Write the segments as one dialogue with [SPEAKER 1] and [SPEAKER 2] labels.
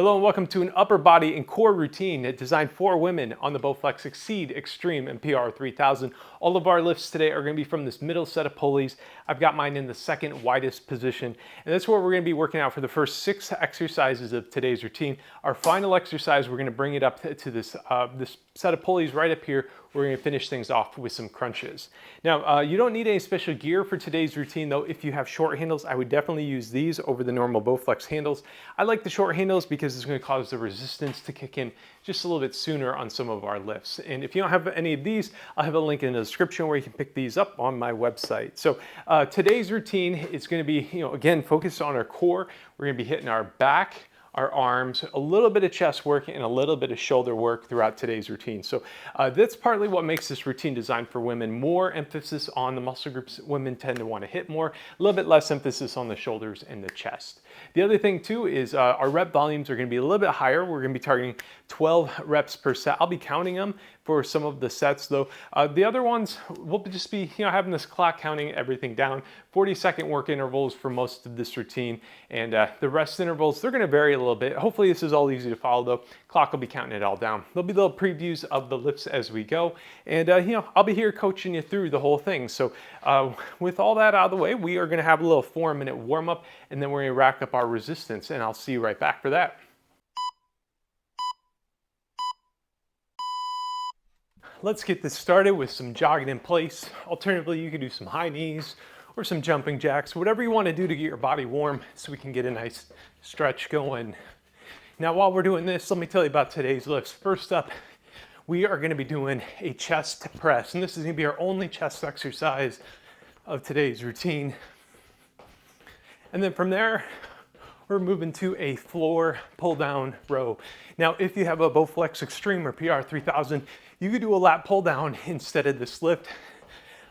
[SPEAKER 1] Hello and welcome to an upper body and core routine designed for women on the Bowflex XCEED, XTREME, and PR3000. All of our lifts today are going to be from this middle set of pulleys. I've got mine in the second widest position, and that's where we're going to be working out for the first 6 exercises of today's routine. Our final exercise, we're going to bring it up to this set of pulleys right up here. We're going to finish things off with some crunches. Now, you don't need any special gear for today's routine, though. If you have short handles, I would definitely use these over the normal Bowflex handles. I like the short handles because it's going to cause the resistance to kick in just a little bit sooner on some of our lifts. And if you don't have any of these, I'll have a link in the description where you can pick these up on my website. So today's routine is going to be, again, focused on our core. We're going to be hitting our back, our arms, a little bit of chest work, and a little bit of shoulder work throughout today's routine. So that's partly what makes this routine designed for women. More emphasis on the muscle groups women tend to want to hit more, a little bit less emphasis on the shoulders and the chest. The other thing too is our rep volumes are going to be a little bit higher. We're going to be targeting 12 reps per set. I'll be counting them for some of the sets though. The other ones will just be, having this clock counting everything down. 40-second work intervals for most of this routine, and the rest intervals, they're going to vary a little bit. Hopefully this is all easy to follow though. Clock will be counting it all down. There'll be little previews of the lifts as we go, and I'll be here coaching you through the whole thing. So with all that out of the way, we are going to have a little 4-minute warm up, and then we're going to rack up our resistance, and I'll see you right back for that. Let's get this started with some jogging in place. Alternatively, you can do some high knees or some jumping jacks, whatever you want to do to get your body warm so we can get a nice stretch going. Now, while we're doing this, let me tell you about today's lifts. First up, we are going to be doing a chest press, and this is going to be our only chest exercise of today's routine. And then from there, we're moving to a floor pull-down row. Now, if you have a Bowflex XTREME or PR3000, you could do a lat pull down instead of this lift.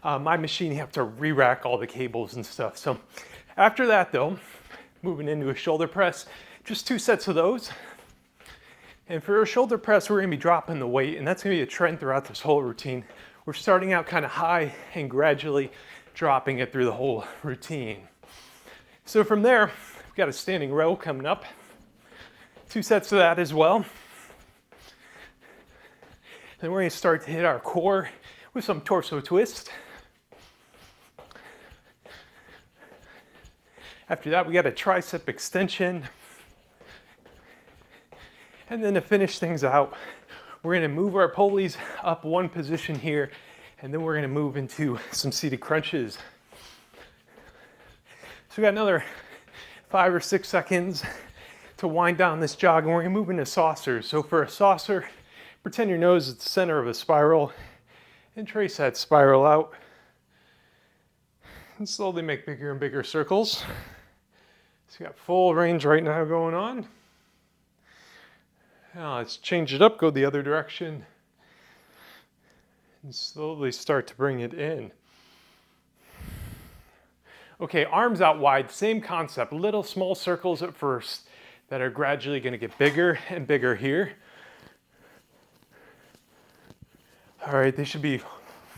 [SPEAKER 1] My machine, you have to re-rack all the cables and stuff. So after that though, moving into a shoulder press, just 2 sets of those. And for a shoulder press, we're gonna be dropping the weight, and that's gonna be a trend throughout this whole routine. We're starting out kind of high and gradually dropping it through the whole routine. So from there, we've got a standing row coming up. 2 sets of that as well. Then we're going to start to hit our core with some torso twist. After that, we got a tricep extension. And then to finish things out, we're going to move our pulleys up 1 position here, and then we're going to move into some seated crunches. So we got another 5 or 6 seconds to wind down this jog, and we're going to move into saucers. So for a saucer, pretend your nose is the center of a spiral, and trace that spiral out. And slowly make bigger and bigger circles. So you got full range right now going on. Now let's change it up, go the other direction, and slowly start to bring it in. Okay, arms out wide, same concept. Little small circles at first that are gradually going to get bigger and bigger here. All right, they should be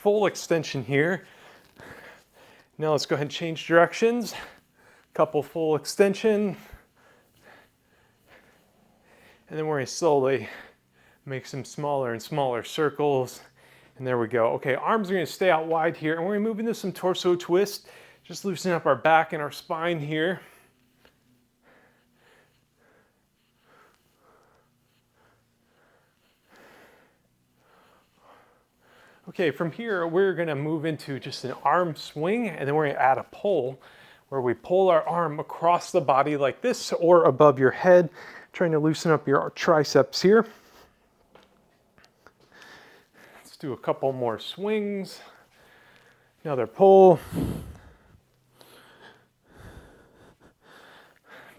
[SPEAKER 1] full extension here. Now let's go ahead and change directions. Couple full extension. And then we're going to slowly make some smaller and smaller circles. And there we go. Okay, arms are going to stay out wide here, and we're going to move into some torso twist. Just loosening up our back and our spine here. Okay, from here, we're gonna move into just an arm swing, and then we're gonna add a pull, where we pull our arm across the body like this, or above your head, trying to loosen up your triceps here. Let's do a couple more swings. Another pull.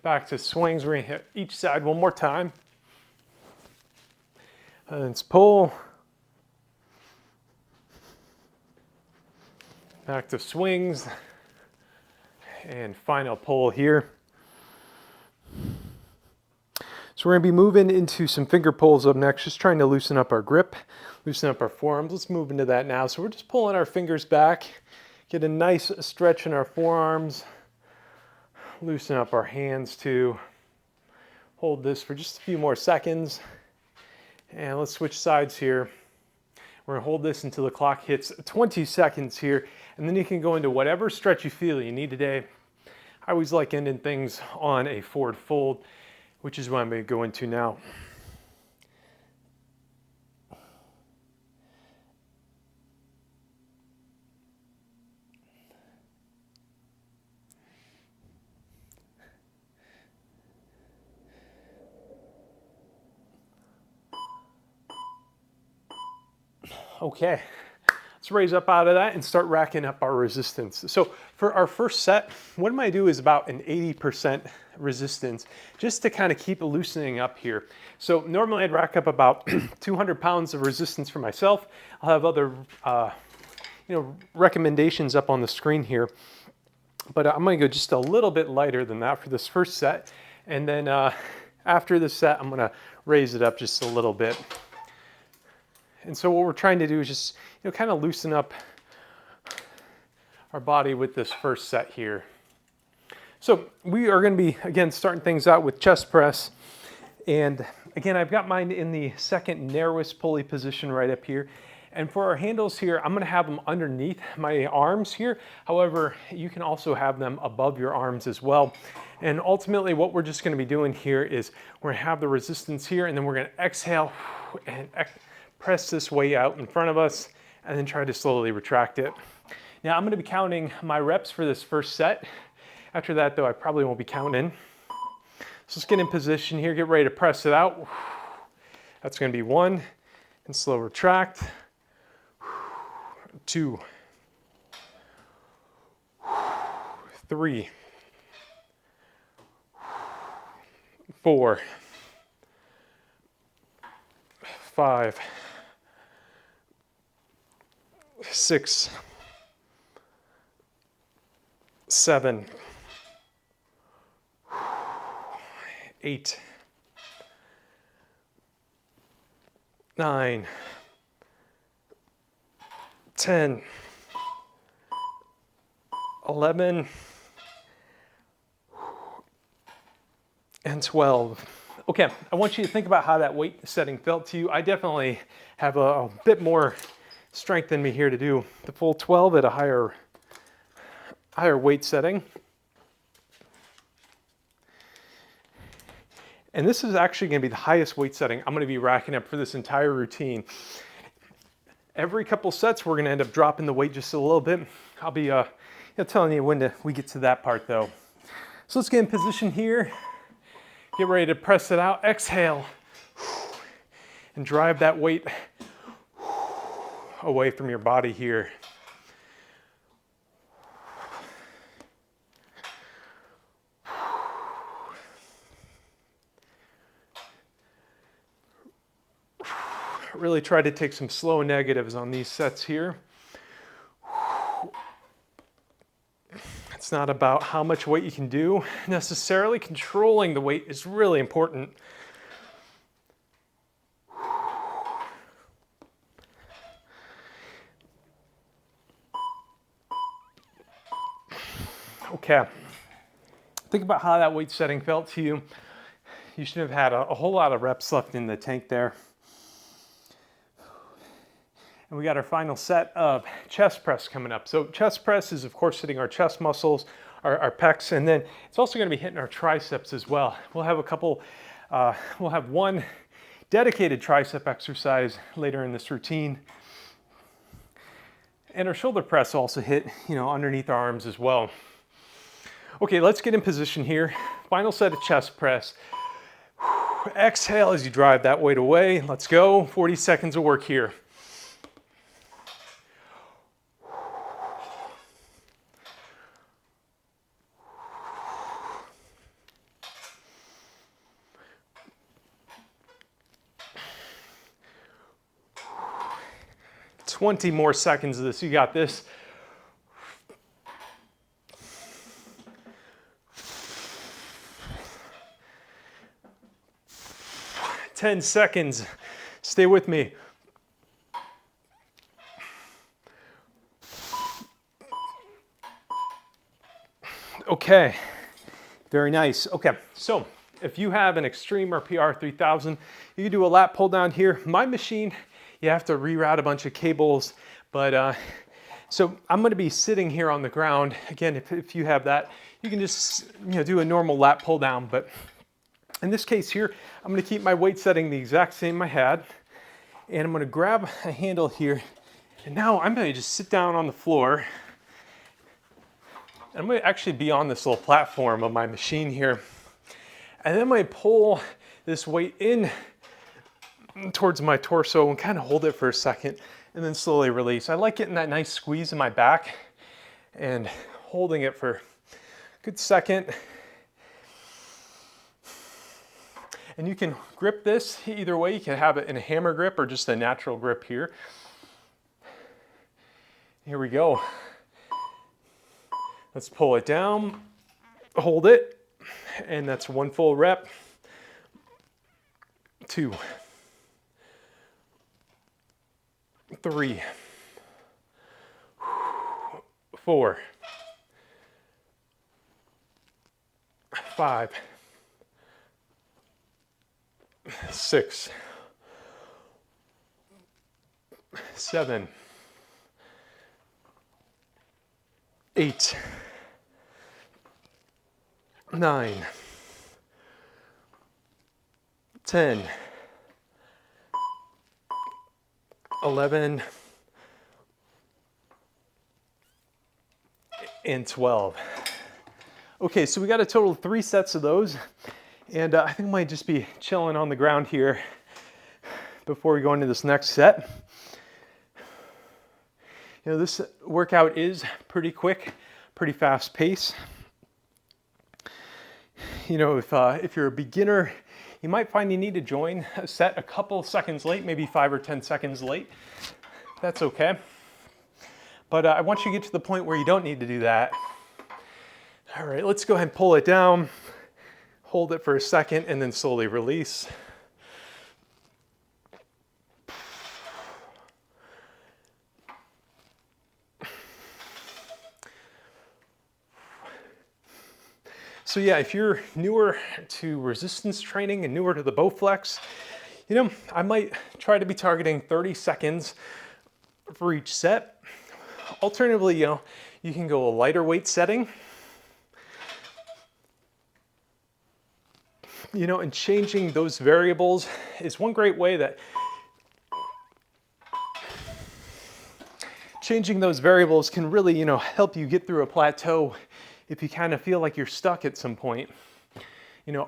[SPEAKER 1] Back to swings, we're gonna hit each side 1 more time. And let's pull. Back to swings, and final pull here. So we're going to be moving into some finger pulls up next, just trying to loosen up our grip, loosen up our forearms. Let's move into that now. So we're just pulling our fingers back, get a nice stretch in our forearms, loosen up our hands too. hold this for just a few more seconds. And let's switch sides here. We're gonna hold this until the clock hits 20 seconds here, and then you can go into whatever stretch you feel you need today. I always like ending things on a forward fold, which is what I'm gonna go into now. Okay, let's raise up out of that and start racking up our resistance. So for our first set, what I'm gonna do is about an 80% resistance, just to kind of keep loosening up here. So normally I'd rack up about 200 pounds of resistance for myself. I'll have other recommendations up on the screen here, but I'm gonna go just a little bit lighter than that for this first set. And then after this set, I'm gonna raise it up just a little bit. And so what we're trying to do is just, kind of loosen up our body with this first set here. So we are going to be, again, starting things out with chest press. And again, I've got mine in the second narrowest pulley position right up here. And for our handles here, I'm going to have them underneath my arms here. However, you can also have them above your arms as well. And ultimately, what we're just going to be doing here is we're going to have the resistance here, and then we're going to exhale and press this weight out in front of us, and then try to slowly retract it. Now I'm gonna be counting my reps for this first set. After that though, I probably won't be counting. So let's get in position here, get ready to press it out. That's gonna be 1, and slow retract. 2, 3, 4, 5, 6, 7, 8, 9, 10, 11, and 12. Okay, I want you to think about how that weight setting felt to you. I definitely have a bit more strength in me here to do the full 12 at a higher weight setting. And this is actually going to be the highest weight setting I'm going to be racking up for this entire routine. Every couple sets, we're going to end up dropping the weight just a little bit. I'll be telling you when we get to that part though. So let's get in position here. Get ready to press it out. Exhale. And drive that weight away from your body here. Really try to take some slow negatives on these sets here. It's not about how much weight you can do necessarily. Controlling the weight is really important. Okay, think about how that weight setting felt to you. You should have had a whole lot of reps left in the tank there. And we got our final set of chest press coming up. So chest press is of course hitting our chest muscles, our pecs, and then it's also going to be hitting our triceps as well. We'll have we'll have one dedicated tricep exercise later in this routine. And our shoulder press also hit, underneath our arms as well. Okay, let's get in position here. Final set of chest press. Exhale as you drive that weight away. Let's go. 40 seconds of work here. Twenty more seconds of this. You got this. 10 seconds. Stay with me. Okay, very nice. Okay, so if you have an XTREME or PR3000, you can do a lat pull down here. My machine, you have to reroute a bunch of cables, but so I'm gonna be sitting here on the ground. Again, if you have that, you can just do a normal lat pull down, but in this case here, I'm gonna keep my weight setting the exact same I had, and I'm gonna grab a handle here, and now I'm gonna just sit down on the floor. I'm gonna actually be on this little platform of my machine here, and then I'm gonna pull this weight in towards my torso and kind of hold it for a second, and then slowly release. I like getting that nice squeeze in my back and holding it for a good second. And you can grip this either way. You can have it in a hammer grip or just a natural grip here. Here we go. Let's pull it down, hold it, and that's one full rep. 2, 3, 4, 5, 6, 7, 8, 9, 10, 11, and 12. Okay, so we got a total of 3 sets of those, and I think I might just be chilling on the ground here before we go into this next set. This workout is pretty quick, pretty fast pace. If you're a beginner, you might find you need to join a set a couple seconds late, maybe 5 or 10 seconds late. That's okay. But I want you to get to the point where you don't need to do that. All right, let's go ahead and pull it down, hold it for a second, and then slowly release. So yeah, if you're newer to resistance training and newer to the Bowflex, I might try to be targeting 30 seconds for each set. Alternatively, you can go a lighter weight setting. And changing those variables is one great way that changing those variables can really, help you get through a plateau if you kind of feel like you're stuck at some point.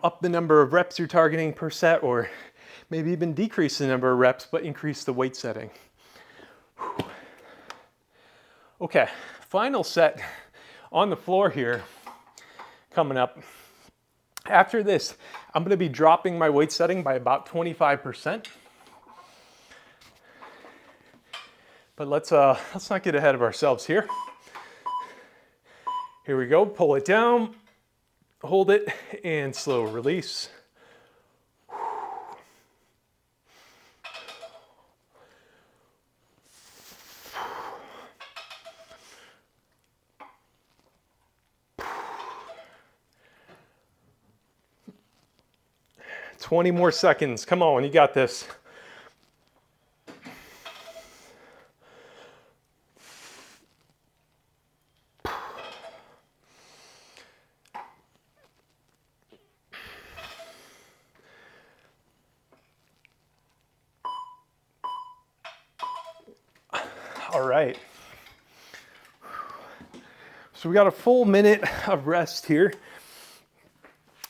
[SPEAKER 1] Up the number of reps you're targeting per set, or maybe even decrease the number of reps, but increase the weight setting. Whew. Okay, final set on the floor here coming up. After this, I'm gonna be dropping my weight setting by about 25%. But let's not get ahead of ourselves here. Here we go, pull it down, hold it, and slow release. "20 more seconds, come on, you got this." All right. So we got a full minute of rest here.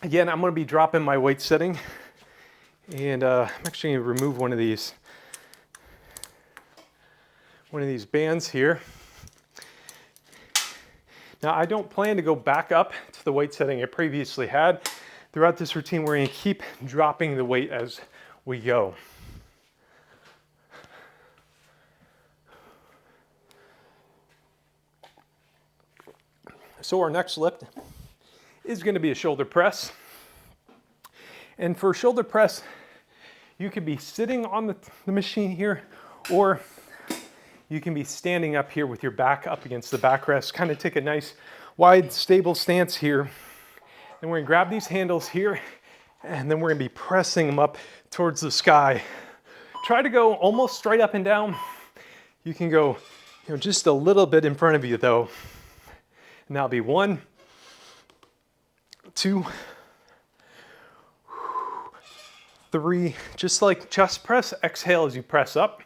[SPEAKER 1] Again, I'm going to be dropping my weight setting, and I'm actually going to remove one of these bands here. Now, I don't plan to go back up to the weight setting I previously had. Throughout this routine, we're going to keep dropping the weight as we go. So our next lift is going to be a shoulder press. And for shoulder press, you could be sitting on the machine here, or you can be standing up here with your back up against the backrest. Kind of take a nice wide, stable stance here. Then we're going to grab these handles here, And then we're gonna be pressing them up towards the sky. Try to go almost straight up and down. You can go, just a little bit in front of you though. And that'll be 1, 2, 3, just like chest press, exhale as you press up.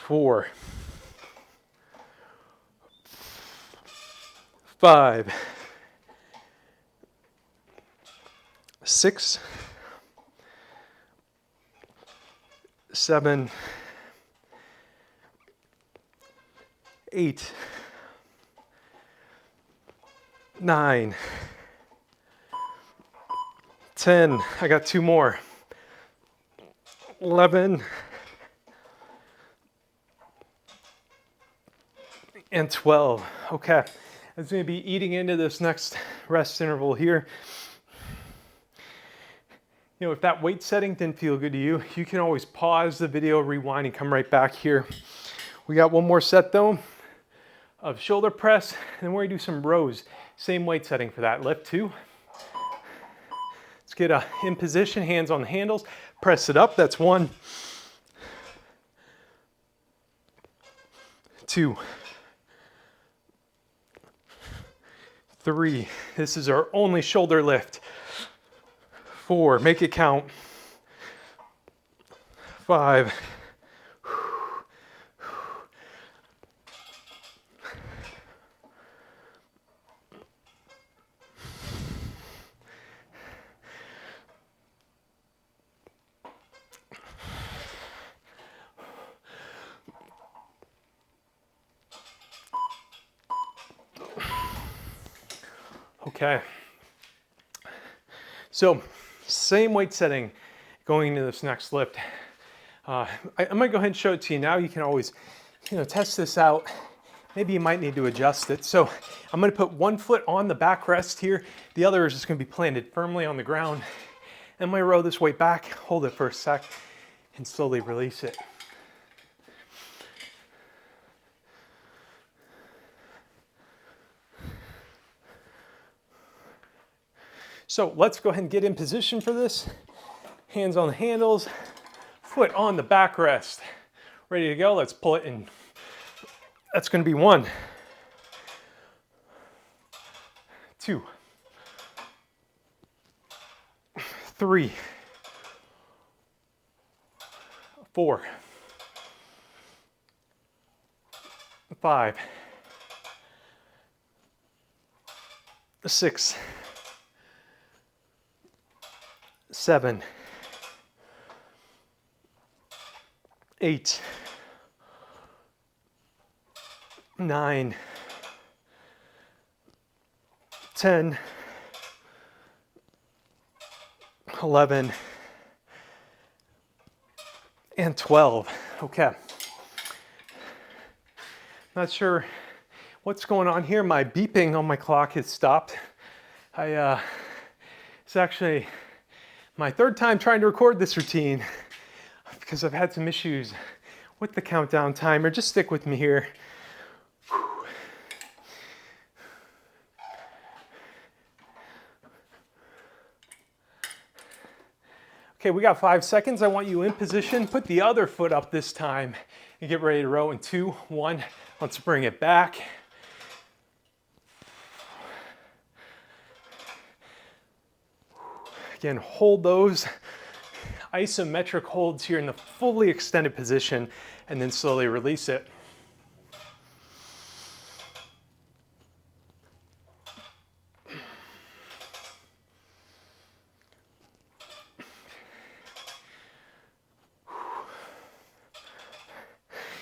[SPEAKER 1] 4, 5, 6, 7, 8, 9, 10, I got 2 more, 11, and 12. Okay, I'm going to be eating into this next rest interval here. If that weight setting didn't feel good to you, you can always pause the video, rewind, and come right back here. We got one more set though of shoulder press, and then we're gonna do some rows. Same weight setting for that. Lift 2. Let's get in position, hands on the handles, press it up. That's 1, 2, 3. This is our only shoulder lift. 4, make it count. 5, okay. So, same weight setting going into this next lift. I'm gonna go ahead and show it to you now. You can always, test this out. Maybe you might need to adjust it. So I'm gonna put one foot on the backrest here. The other is just gonna be planted firmly on the ground. And I'm gonna row this weight back, hold it for a sec, and slowly release it. So let's go ahead and get in position for this. Hands on the handles, foot on the backrest. Ready to go, let's pull it in. That's gonna be 1, 2, 3, 4, 5, 6, 7, 8, 9, 10, 11, and 12. Okay. Not sure what's going on here. My beeping on my clock has stopped. It's actually my third time trying to record this routine because I've had some issues with the countdown timer. Just stick with me here. Okay, we got 5 seconds. I want you in position. Put the other foot up this time and get ready to row in 2, 1. Let's bring it back. Again, hold those isometric holds here in the fully extended position and then slowly release it.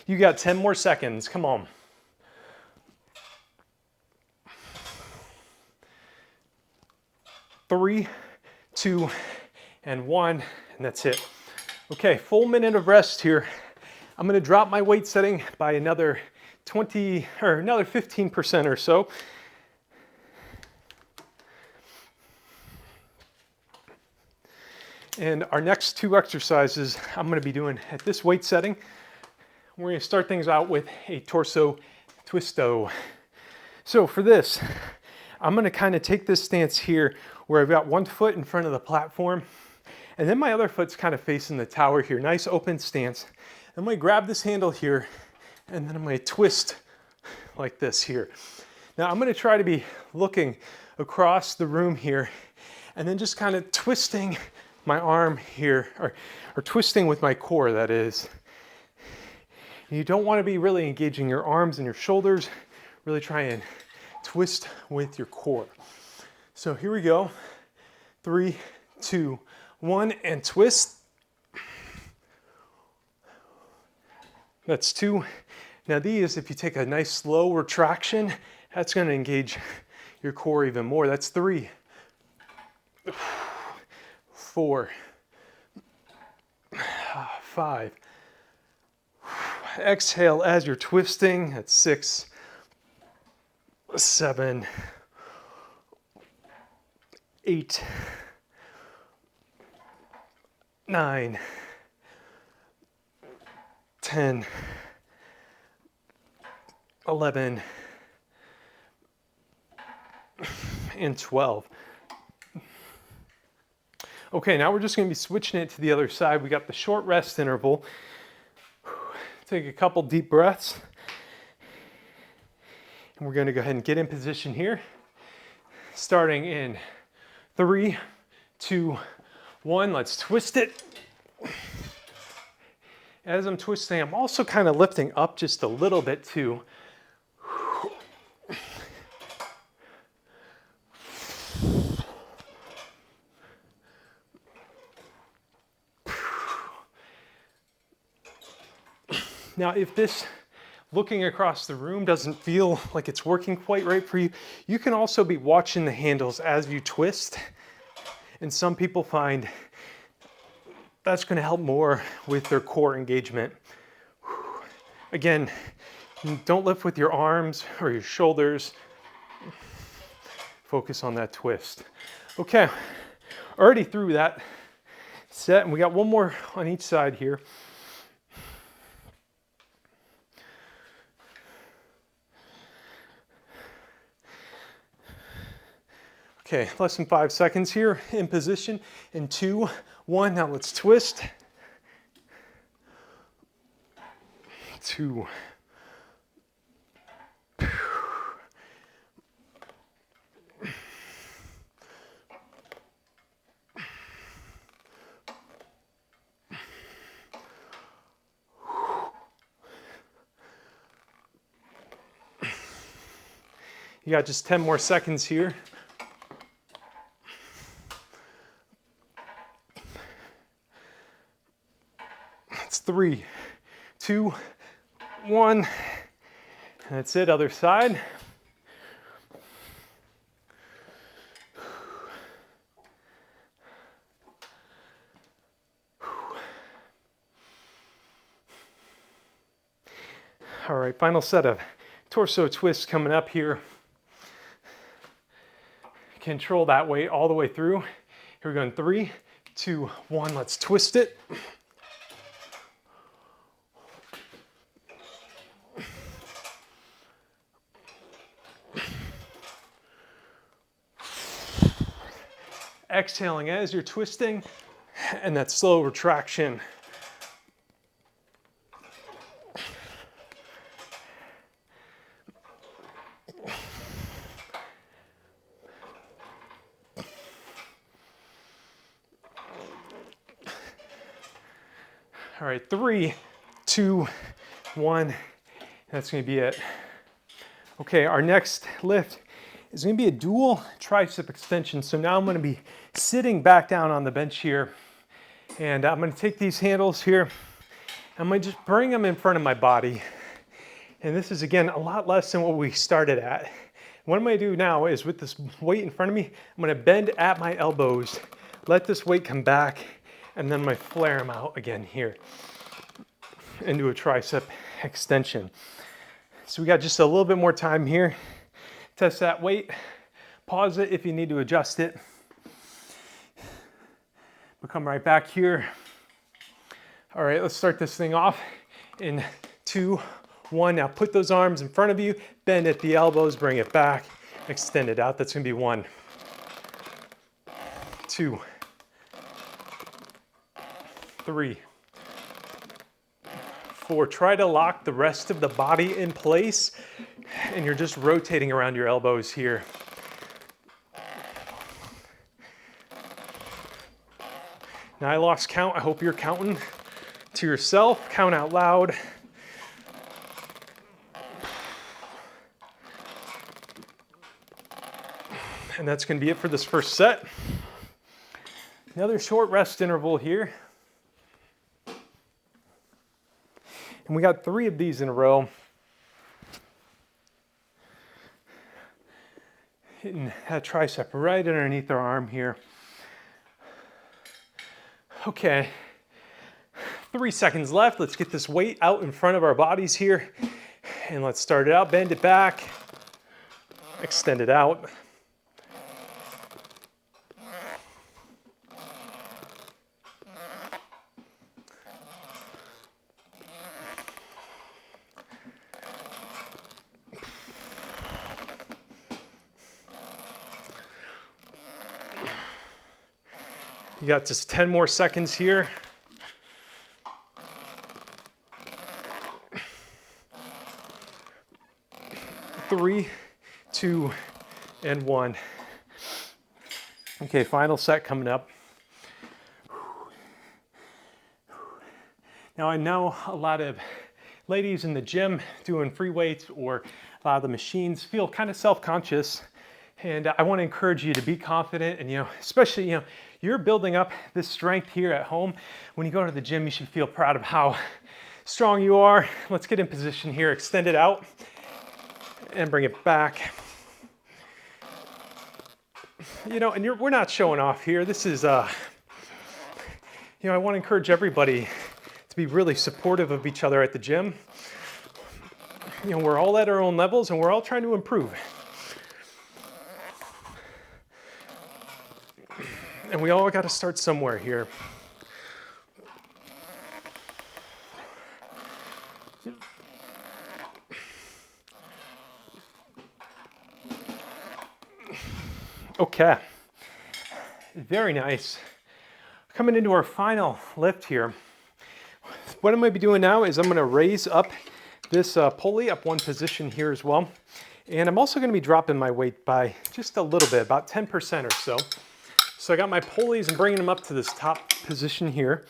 [SPEAKER 1] You got 10 more seconds, come on. 3, 2, and 1, and that's it. Okay, full minute of rest here. I'm gonna drop my weight setting by another 20 or another 15% or so. And our next 2 exercises I'm gonna be doing at this weight setting. We're gonna start things out with a torso twisto. So for this, I'm gonna kind of take this stance here where I've got one foot in front of the platform, and then my other foot's kind of facing the tower here. Nice open stance. I'm gonna grab this handle here, and then I'm gonna twist like this here. Now I'm gonna try to be looking across the room here, and then just kind of twisting my arm here, or twisting with my core, that is. You don't want to be really engaging your arms and your shoulders. Really try and twist with your core. So here we go. 3, 2, 1, and twist. That's 2. Now these, if you take a nice slow retraction, that's going to engage your core even more. That's 3, 4, 5. Exhale as you're twisting. That's 6, 7, 8, 9, 10, 11, and 12. Okay, now we're just going to be switching it to the other side. We got the short rest interval. Take a couple deep breaths. And we're going to go ahead and get in position here. Starting in 3, 2, 1. Let's twist it. As I'm twisting, I'm also kind of lifting up just a little bit too. Now, if this looking across the room doesn't feel like it's working quite right for you, you can also be watching the handles as you twist. And some people find that's going to help more with their core engagement. Again, don't lift with your arms or your shoulders. Focus on that twist. Okay, already through that set, and we got one more on each side here. Okay, less than 5 seconds here in position. In 2, 1, now let's twist. 2. You got just 10 more seconds here. It's 3, 2, 1. That's it, other side. All right, final set of torso twists coming up here. Control that weight all the way through. Here we're going 3, 2, 1. Let's twist it. Exhaling as you're twisting, and that slow retraction. All right, 3, 2, 1. That's going to be it. Okay, our next lift is going to be a dual tricep extension. So now I'm going to be sitting back down on the bench here, and I'm going to take these handles here. I'm going to just bring them in front of my body. And this is, again, a lot less than what we started at. What I'm going to do now is, with this weight in front of me, I'm going to bend at my elbows, let this weight come back, and then I'm going to flare them out again here into a tricep extension. So we got just a little bit more time here. Test that weight, pause it if you need to adjust it. We'll come right back here. All right, let's start this thing off in 2, 1. Now put those arms in front of you, bend at the elbows, bring it back, extend it out. That's gonna be 1. 2, 3, 4. Try to lock the rest of the body in place, and you're just rotating around your elbows here. Now I lost count. I hope you're counting to yourself. Count out loud. And that's going to be it for this first set. Another short rest interval here. And we got 3 of these in a row. Hitting that tricep right underneath our arm here. Okay, 3 seconds left. Let's get this weight out in front of our bodies here. And let's start it out. Bend it back. Extend it out. You got just 10 more seconds here. Three, 2, and 1. Okay, final set coming up. Now I know a lot of ladies in the gym doing free weights or a lot of the machines feel kind of self-conscious. And I want to encourage you to be confident, and especially you're building up this strength here at home. When you go to the gym, you should feel proud of how strong you are. Let's get in position here, extend it out, and bring it back. And we're not showing off here. This is, I want to encourage everybody to be really supportive of each other at the gym. We're all at our own levels, and we're all trying to improve. And we all got to start somewhere here. Okay, very nice. Coming into our final lift here. What I'm going to be doing now is I'm going to raise up this pulley up 1 position here as well. And I'm also going to be dropping my weight by just a little bit, about 10% or so. So I got my pulleys and bringing them up to this top position here.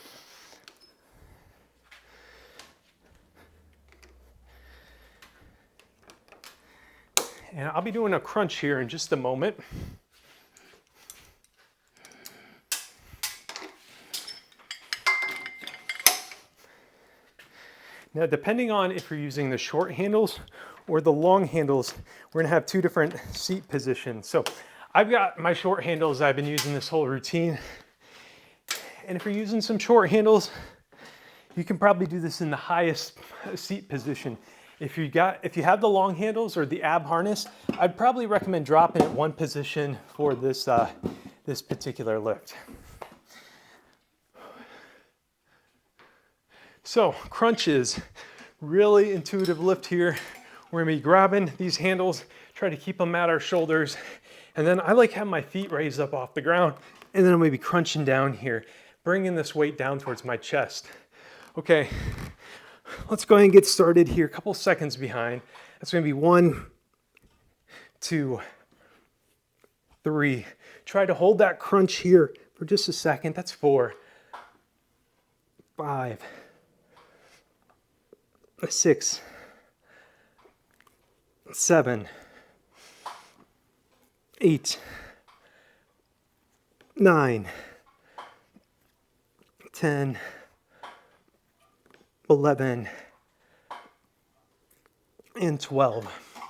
[SPEAKER 1] And I'll be doing a crunch here in just a moment. Now, depending on if you're using the short handles or the long handles, we're gonna have 2 different seat positions. So I've got my short handles I've been using this whole routine. And if you're using some short handles, you can probably do this in the highest seat position. If you have the long handles or the ab harness, I'd probably recommend dropping at 1 position for this, this particular lift. So crunches, really intuitive lift here. We're gonna be grabbing these handles, try to keep them at our shoulders. And then I like having my feet raised up off the ground, and then I'm gonna be crunching down here, bringing this weight down towards my chest. Okay, let's go ahead and get started here. A couple seconds behind. That's gonna be 1, 2, 3. Try to hold that crunch here for just a second. That's 4, 5, 6, 7, 8, 9, 10, 11, and 12.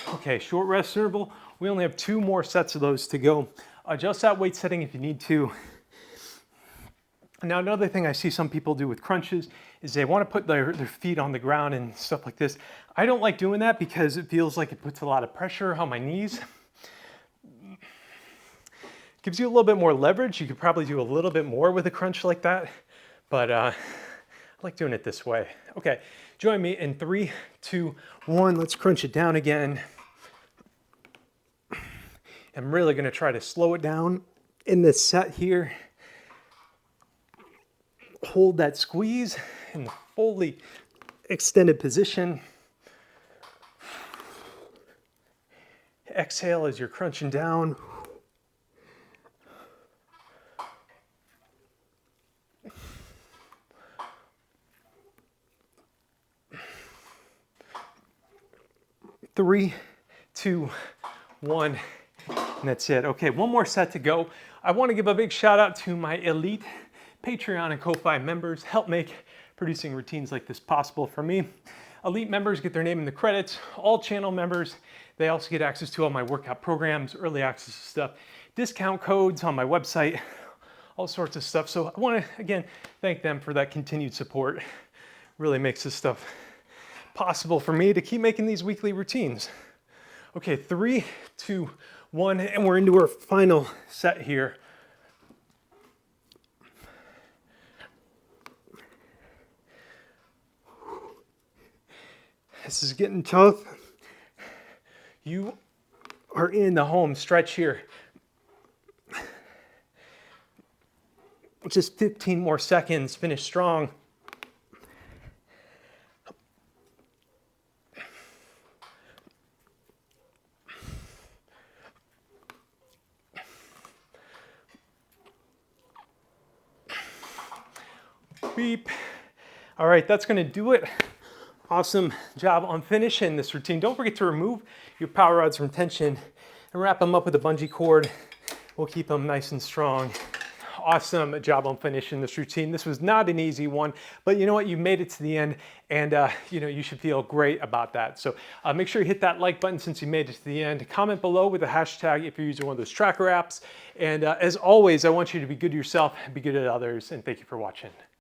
[SPEAKER 1] Okay, short rest interval. We only have 2 more sets of those to go. Adjust that weight setting if you need to. Now, another thing I see some people do with crunches is they want to put their feet on the ground and stuff like this. I don't like doing that because it feels like it puts a lot of pressure on my knees. Gives you a little bit more leverage. You could probably do a little bit more with a crunch like that, but I like doing it this way. Okay, join me in 3, 2, 1. Let's crunch it down again. I'm really going to try to slow it down in this set here. Hold that squeeze in the fully extended position. Exhale as you're crunching down. Three, two, one, and that's it. Okay, one more set to go. I want to give a big shout out to my elite Patreon and Ko-Fi members. Help make producing routines like this possible for me. Elite members get their name in the credits. All channel members, they also get access to all my workout programs, early access to stuff, discount codes on my website, all sorts of stuff. So I want to, again, thank them for that continued support. Really makes this stuff possible for me to keep making these weekly routines. Okay, 3, 2, 1, and we're into our final set here. This is getting tough. You are in the home stretch here. Just 15 more seconds, finish strong. Beep. All right, that's gonna do it. Awesome job on finishing this routine. Don't forget to remove your power rods from tension and wrap them up with a bungee cord. We'll keep them nice and strong. Awesome job on finishing this routine. This was not an easy one, but you know what? You made it to the end, and you know, you should feel great about that. So make sure you hit that like button since you made it to the end. Comment below with a hashtag if you're using one of those tracker apps. And as always, I want you to be good to yourself, be good to others, and thank you for watching.